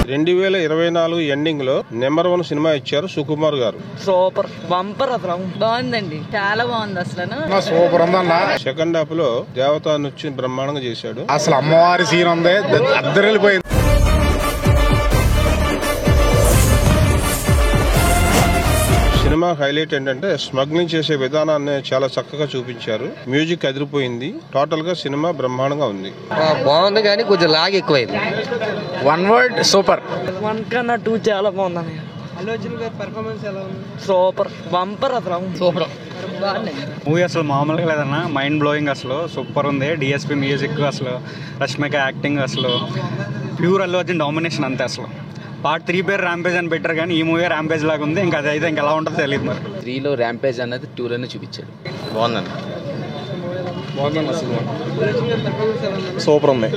2024 ending లో number 1 cinema ఇచ్చారు సుకుమార్ గారు. సూపర్ బంపర్ అసలు బాగుందండి, చాలా బాగుంది అసలు. సూపర్ ఉందన్న. సెకండ్ హాఫ్ లో దేవతా నృత్యం బ్రహ్మాండంగా చేశాడు. అసలు అమ్మవారి సీన్ ఉంది, అద్దరిపోయింది. సినిమా హైలైట్ ఏంటంటే స్మగ్లింగ్ చేసే విధానాన్ని చాలా చక్కగా చూపించారు. మ్యూజిక్ అదిరిపోయింది. టోటల్ గా సినిమా బ్రహ్మాండంగా ఉంది. బాగుంది కానీ కొంచెం లాగ్ ఎక్కువైంది. One word super. 1 కన్నా 2 చాలా బాగుంది. అల్లు అర్జున్ గారి పెర్ఫార్మెన్స్ ఎలా ఉంది? సూపర్ బంపర్ అసలు. సూపర్ మూవీ అసలు మామూలుగా లేదన్నా, మైండ్ బ్లోయింగ్. అసలు సూపర్ ఉంది. డిఎస్పి మ్యూజిక్, అసలు రష్మిక యాక్టింగ్, అసలు ప్యూర్ అల్లు అర్జున్ డామినేషన్ అంతే. అసలు పార్ట్ 3 పేరు ర్యాంపేజ్ అని పెట్టారు కానీ ఈ మూవీ ర్యాంపేజ్ లాగా ఉంది. ఇంకా అది అయితే ఇంకా ఎలా ఉంటుందో తెలియదు. మరి 3లో ర్యాంపేజ్ అన్నది 2లోనే చూపించాడు. బాగుందండి. సూపర్ ఉంది.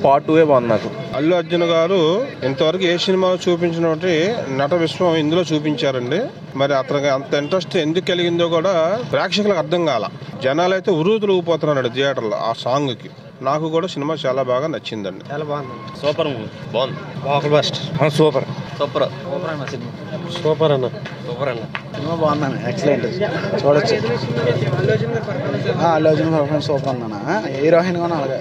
పార్ట్ 2 బాగుంది నాకు. అల్లు అర్జున్ గారు ఇంతవరకు ఏ సినిమాలో చూపించినటువంటి నట విశ్వం ఇందులో చూపించారండి. మరి అతనికి అంత ఇంట్రెస్ట్ ఎందుకు కలిగిందో కూడా ప్రేక్షకులకు అర్థం కాల. జనాలు అయితే ఉరుతులుగిపోతున్నాడు థియేటర్లో ఆ సాంగ్ కి. నాకు కూడా సినిమా చాలా బాగా నచ్చిందండి. చాలా బాగుంది. Super movie. బాగుంది. సూపర్ సూపర్ అన్న సినిమా. సూపర్ అన్న. సినిమా బాగుందన్న, ఎక్సలెంట్. చూడొచ్చు. అల్లు అర్జున్ పర్ఫార్మెన్స్ సూపర్ ఉందన్న. హీరోయిన్ కూడా అలాగే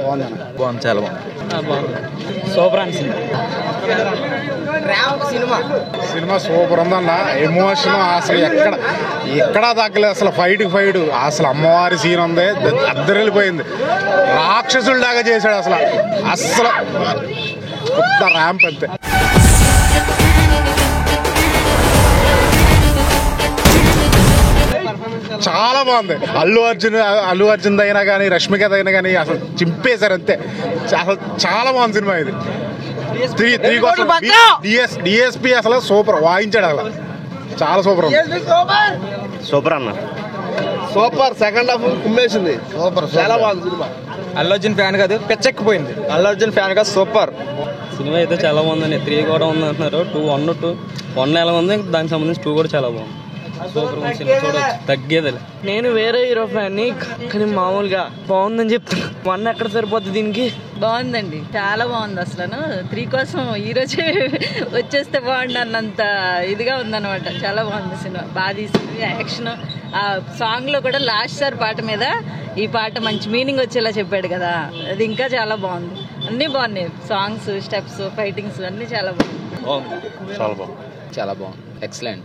బాగుందన్న. బాగుంది, చాలా బాగుంది. సూపర్ అన్న సినిమా సూపర్ ఉందన్న. ఎమోషన్ అసలు ఎక్కడ తగ్గలేదు. అసలు ఫైట్ అసలు అమ్మవారి సీన్ ఉంది, అద్దరిపోయింది. రాక్షసుల్లాగా చేశాడు. అసలు కొత్త ర్యాంప్ అంతే. చాలా బాగుంది. అల్లు అర్జున్ అయినా కానీ రష్మిక అయినా కానీ అసలు చింపేశారు అంతే. అసలు చాలా బాగుంది సినిమా ఇది. 3 కోసం డిఎస్పి అసలు సూపర్ వాయించాడు. అసలు చాలా సూపర్ ఉంది. సూపర్ అన్న. సూపర్. సెకండ్ హాఫ్ కుమ్మేసింది. సూపర్, చాలా బాగుంది సినిమా. అల్లు అర్జున్ ఫ్యాన్ కాదు, పెచ్చెక్కిపోయింది. అల్లు అర్జున్ ఫ్యాన్ కాదు, సూపర్. సినిమా అయితే చాలా బాగుందండి. 3 కూడా ఉంది అంటున్నారు. 1 ఎలా ఉంది, దానికి సంబంధించి 2 కూడా చాలా బాగుంది. సూపర్ చూడొచ్చు, తగ్గేది. నేను వేరే హీరో ఫ్యాన్ ని, కానీ మామూలుగా బాగుందని చెప్తున్నా. 1 ఎక్కడ సరిపోద్ది దీనికి? బాగుందండి, చాలా బాగుంది. అసలు 3 కోసం ఈ రోజే వచ్చేస్తే బాగుండు అన్నంత ఇదిగా ఉందన్నమాట. చాలా బాగుంది సినిమా. బాగా తీసింది. యాక్షన్, ఆ సాంగ్ లో కూడా లాస్ట్ సార్ పాట మీద ఈ పాట మంచి మీనింగ్ వచ్చేలా చెప్పాడు కదా, అది ఇంకా చాలా బాగుంది. అన్ని బాగున్నాయి. సాంగ్స్, స్టెప్స్, ఫైటింగ్స్ అన్ని చాలా బాగుంది. చాలా బాగుంది. ఎక్సలెంట్.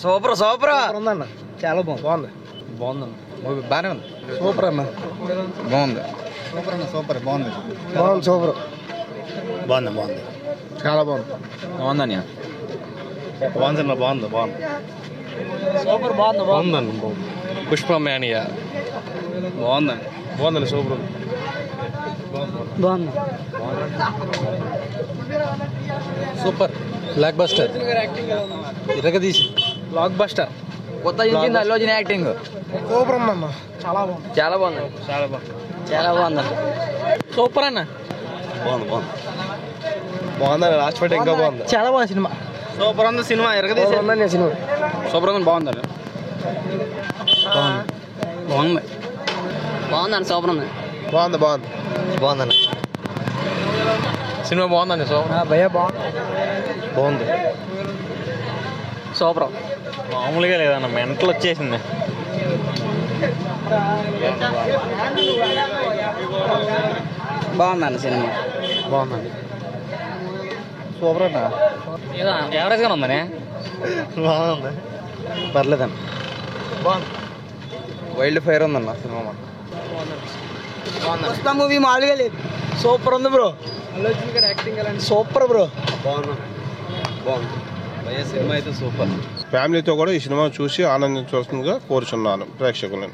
సూపర్ ఉందన్న. చాలా బాగుంది. బాగుందన్న. మూవీ బాగానే ఉంది. సూపర్ అన్న. బాగుంది. సూపర్ బాగుంది. చాలా బాగుంది. బాగుందని బాగుంది. సూపర్ బాగుంది. పుష్ప మేనియా బాగుందండి. సూపర్ బాగుంది. సూపర్. Blockbuster. ఇరగదీసి బ్లాక్ బస్టర్. కొత్త చూసింది అల్లు అర్జున్ యాక్టింగ్. సూపర్ ఉందన్న. చాలా బాగుంది. సూపర్ అన్న. బాగుందండి. లాస్ట్ ఫైట్ ఇంకా బాగుంది. చాలా బాగుంది సినిమా. సూపర్ ఉంది సినిమా. ఇరగదీసి సినిమా సూపర్ ఉంది. బాగుందండి. బాగుందండి. సూపర్ ఉంది. బాగుందండి. సినిమా బాగుందండి. భయ్యా బాగుంది. సూపర్. మామూలుగా లేదన్న, మెంటల్ వచ్చేసింది. బాగుందండి సినిమా. బాగుందండి. సూపర్ అన్న. ఎవరేజ్గా ఉందని బాగుంది. పర్లేదన్న. వైల్డ్ ఫైర్ ఉందన్న సినిమా. మూవీ మామూలుగా లేదు. సూపర్ ఉంది బ్రో. అల్లు అర్జున్ గారి యాక్టింగ్ ఎలా? Super bro. బాగుంది. సినిమా అయితే సూపర్. ఫ్యామిలీతో కూడా ఈ సినిమా చూసి ఆనందించవలసిందిగా కోరుచున్నాను ప్రేక్షకులను.